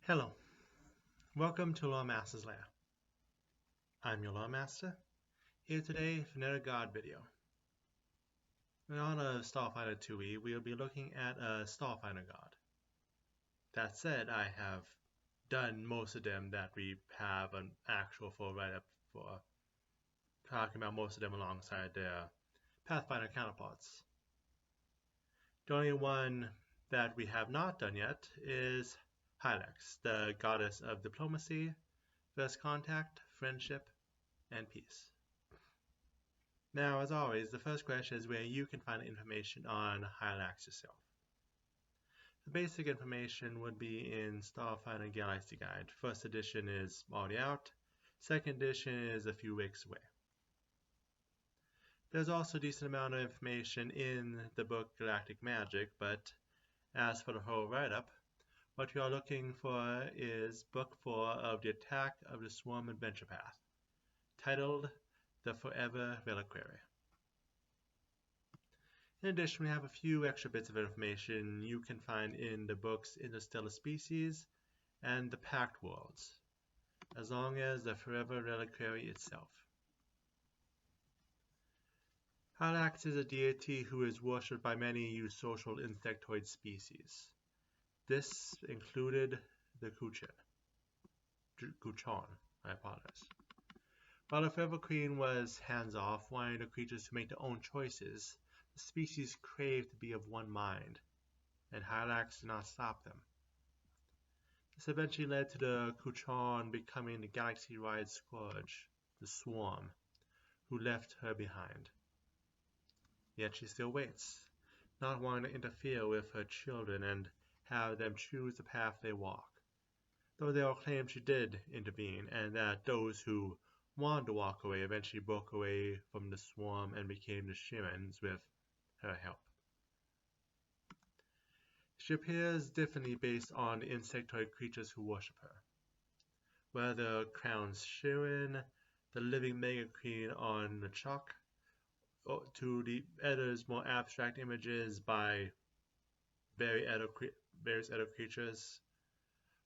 Hello, welcome to Law Master's Lair. I'm your Law Master, here today for another God video. In honor of Starfinder 2e, we will be looking at a Starfinder God. That said, I have done most of them that we have an actual full write-up for, talking about most of them alongside their Pathfinder counterparts. The only one that we have not done yet is Hylax, the goddess of diplomacy, first contact, friendship, and peace. Now, as always, the first question is where you can find information on Hylax yourself. The basic information would be in Starfinder Galaxy Guide. First edition is already out. Second edition is a few weeks away. There's also a decent amount of information in the book Galactic Magic, but as for the whole write-up, what you are looking for is Book 4 of the Attack of the Swarm Adventure Path, titled The Forever Reliquary. In addition, we have a few extra bits of information you can find in the books Interstellar Species and the Pact Worlds, as long as the Forever Reliquary itself. Hylax is a deity who is worshipped by many eusocial insectoid species. This included the Kuchan. I apologize. While the Forever Queen was hands-off, wanting the creatures to make their own choices, the species craved to be of one mind, and Hylax did not stop them. This eventually led to the Kuchan becoming the galaxy-wide scourge, the Swarm, who left her behind. Yet she still waits, not wanting to interfere with her children and have them choose the path they walk, though they all claim she did intervene, and that those who wanted to walk away eventually broke away from the Swarm and became the Shirens with her help. She appears differently based on the insectoid creatures who worship her, whether crowned Shiren, the living Mega Queen on the Chalk, to the editor's more abstract images by various other creatures.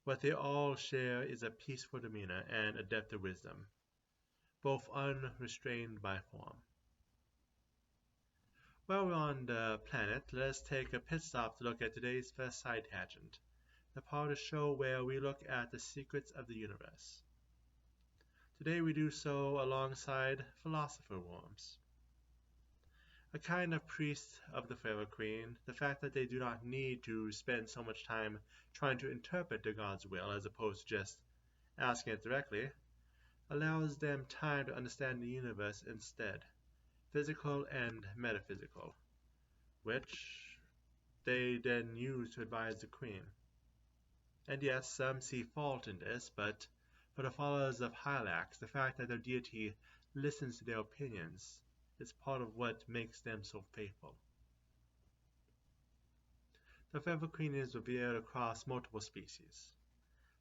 What they all share is a peaceful demeanor and a depth of wisdom, both unrestrained by form. While we're on the planet, let's take a pit stop to look at today's first side tangent, the part of the show where we look at the secrets of the universe. Today we do so alongside philosopher worms. A kind of priest of the Forever Queen, the fact that they do not need to spend so much time trying to interpret the god's will as opposed to just asking it directly, allows them time to understand the universe instead, physical and metaphysical, which they then use to advise the queen. And yes, some see fault in this, but for the followers of Hylax, the fact that their deity listens to their opinions is part of what makes them so faithful. The Forever Queen is revered across multiple species.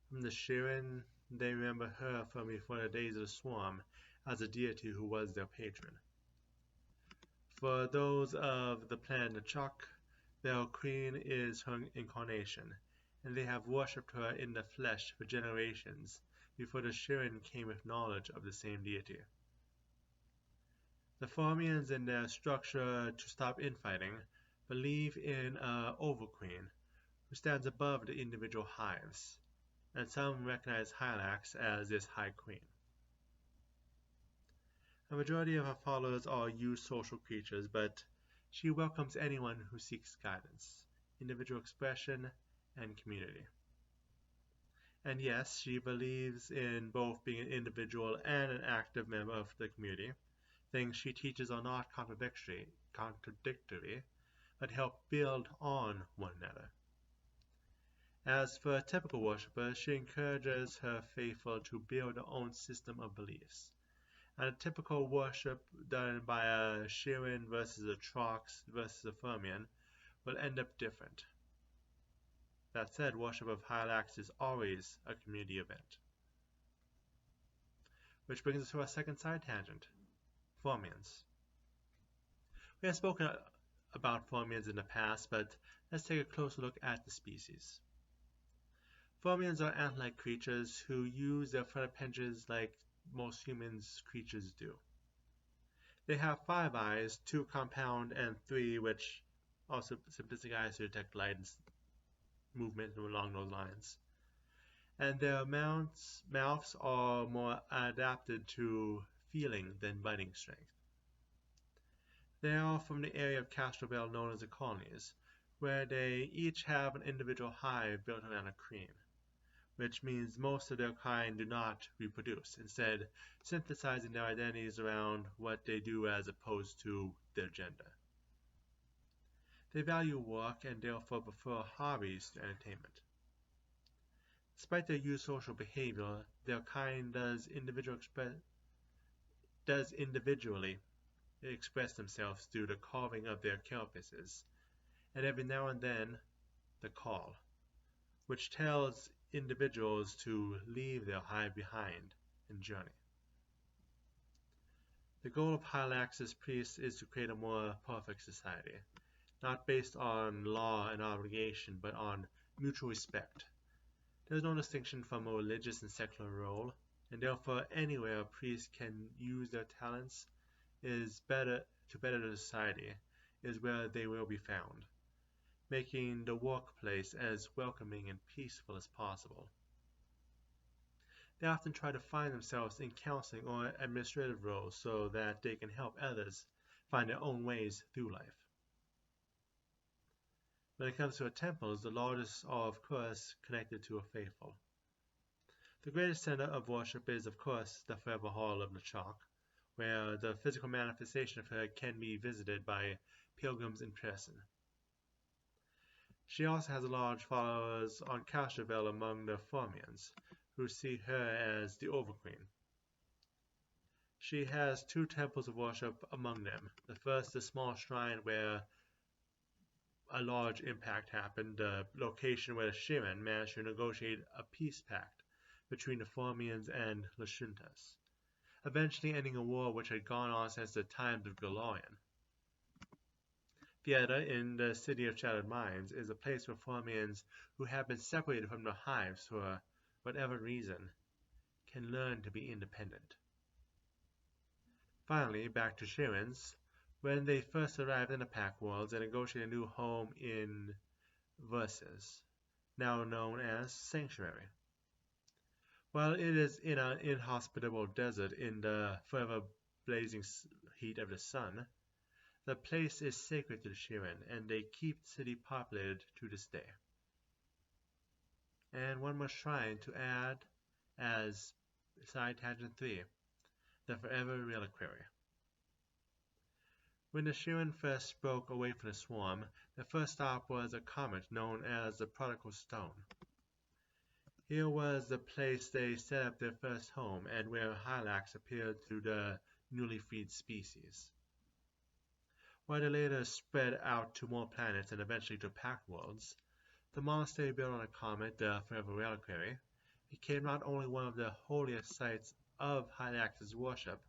From the Shiren, they remember her from before the days of the Swarm as a deity who was their patron. For those of the planet Nachok, their queen is her incarnation, and they have worshipped her in the flesh for generations before the Shiren came with knowledge of the same deity. The Formians, in their structure to stop infighting, believe in an Overqueen who stands above the individual hives, and some recognize Hylax as this High Queen. A majority of her followers are eusocial creatures, but she welcomes anyone who seeks guidance, individual expression, and community. And yes, she believes in both being an individual and an active member of the community. Things she teaches are not contradictory, but help build on one another. As for a typical worshipper, she encourages her faithful to build their own system of beliefs. And a typical worship done by a Shiren versus a Trox versus a Fermian will end up different. That said, worship of Hylax is always a community event. Which brings us to our second side tangent, Formians. We have spoken about Formians in the past, but let's take a closer look at the species. Phormians are ant-like creatures who use their front appendages like most humans creatures do. They have 5 eyes, 2 compound and 3 which also simplistic eyes to detect light and movement along those lines. And their mouths are more adapted to feeling than biting strength. They are from the area of Castrovel known as the colonies, where they each have an individual hive built around a queen, which means most of their kind do not reproduce, instead synthesizing their identities around what they do as opposed to their gender. They value work and therefore prefer hobbies to entertainment. Despite their eusocial behavior, their kind does individually express themselves through the carving of their carapaces, and every now and then the call, which tells individuals to leave their hive behind and journey. The goal of Hylax's priests is to create a more perfect society, not based on law and obligation, but on mutual respect. There is no distinction from a religious and secular role, and therefore anywhere a priest can use their talents to better the society is where they will be found, making the workplace as welcoming and peaceful as possible. They often try to find themselves in counseling or administrative roles so that they can help others find their own ways through life. When it comes to temples, the largest are of course connected to a faithful. The greatest center of worship is of course the Forever Hall of Nechok, where the physical manifestation of her can be visited by pilgrims in person. She also has large followers on Castrovel among the Phormians, who see her as the Overqueen. She has 2 temples of worship among them. The first, a small shrine where a large impact happened, the location where the Shirin managed to negotiate a peace pact between the Phormians and Lashuntas, eventually ending a war which had gone on since the times of Galorian. The other, in the City of Shattered Minds, is a place where Phormians who have been separated from their hives for whatever reason can learn to be independent. Finally, back to Shirins. When they first arrived in the Pack Worlds, they negotiated a new home in Versus, now known as Sanctuary. While it is in an inhospitable desert in the forever blazing heat of the sun, the place is sacred to the Shirin, and they keep the city populated to this day. And one more shrine to add as side tangent 3, the Forever Reliquary. When the Shirin first broke away from the swarm, the first stop was a comet known as the Prodigal Stone. Here was the place they set up their first home, and where Hylax appeared to the newly freed species. While they later spread out to more planets and eventually to Pack Worlds, the monastery built on a comet, the Forever Reliquary, became not only one of the holiest sites of Hylax's worship,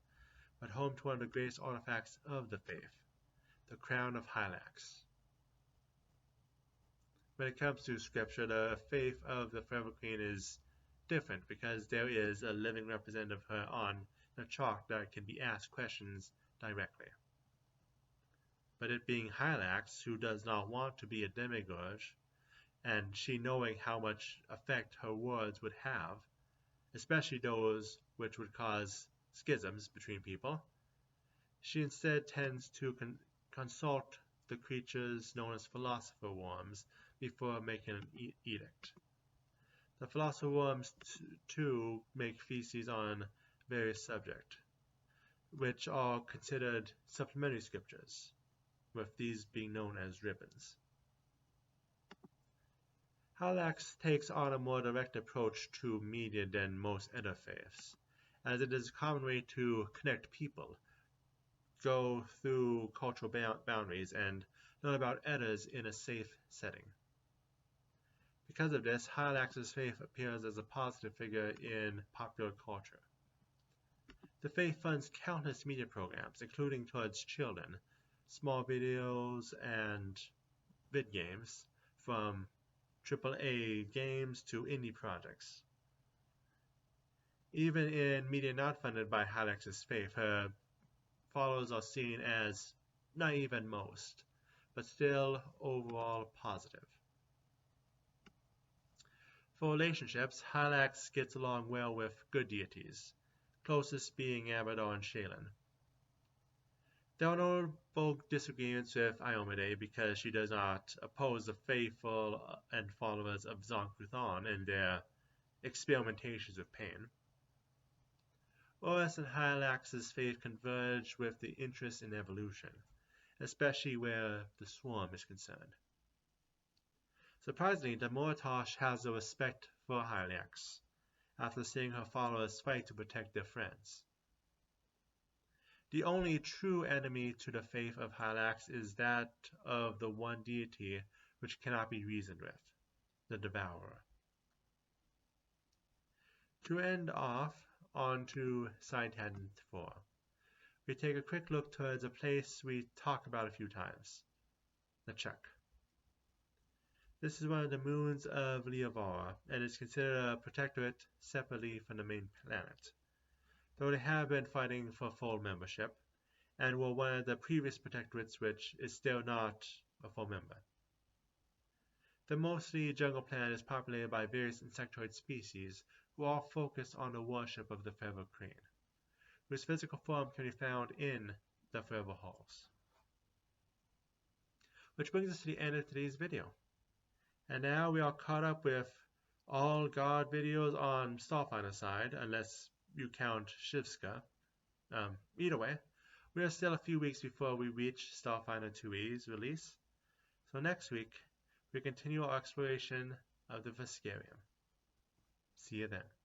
but home to one of the greatest artifacts of the faith, the Crown of Hylax. When it comes to scripture, the faith of the Forever Queen is different because there is a living representative of her on Nechok that can be asked questions directly. But it being Hylax, who does not want to be a demiurge, and she knowing how much effect her words would have, especially those which would cause schisms between people, she instead tends to consult the creatures known as philosopher worms before making an edict. The philosopher worms too make feces on various subjects, which are considered supplementary scriptures, with these being known as ribbons. Hylax takes on a more direct approach to media than most other faiths, as it is a common way to connect people, go through cultural boundaries, and learn about others in a safe setting. Because of this, Hylax's faith appears as a positive figure in popular culture. The faith funds countless media programs, including towards children, small videos, and vid games, from AAA games to indie projects. Even in media not funded by Hylax's faith, her followers are seen as naive at most, but still overall positive. For relationships, Hylax gets along well with good deities, closest being Abaddon and Shaylin. There are notable disagreements with Iomade because she does not oppose the faithful and followers of Zonkuthon in their experimentations with pain. Oris and Hylax's faith converge with the interest in evolution, especially where the swarm is concerned. Surprisingly, Damortosh has a respect for Hylax, after seeing her followers fight to protect their friends. The only true enemy to the faith of Hylax is that of the one deity which cannot be reasoned with, the Devourer. To end off, on to Side Tangent 4. We take a quick look towards a place we talked about a few times, the Chuck. This is one of the moons of Leovara, and is considered a protectorate separately from the main planet, though they have been fighting for full membership, and were one of the previous protectorates which is still not a full member. The mostly jungle planet is populated by various insectoid species who all focus on the worship of the feather crane, whose physical form can be found in the feather halls. Which brings us to the end of today's video. And now we are caught up with all God videos on Starfinder side, unless you count Shivska. Either way, we are still a few weeks before we reach Starfinder 2E's release. So next week, we continue our exploration of the Vesperium. See you then.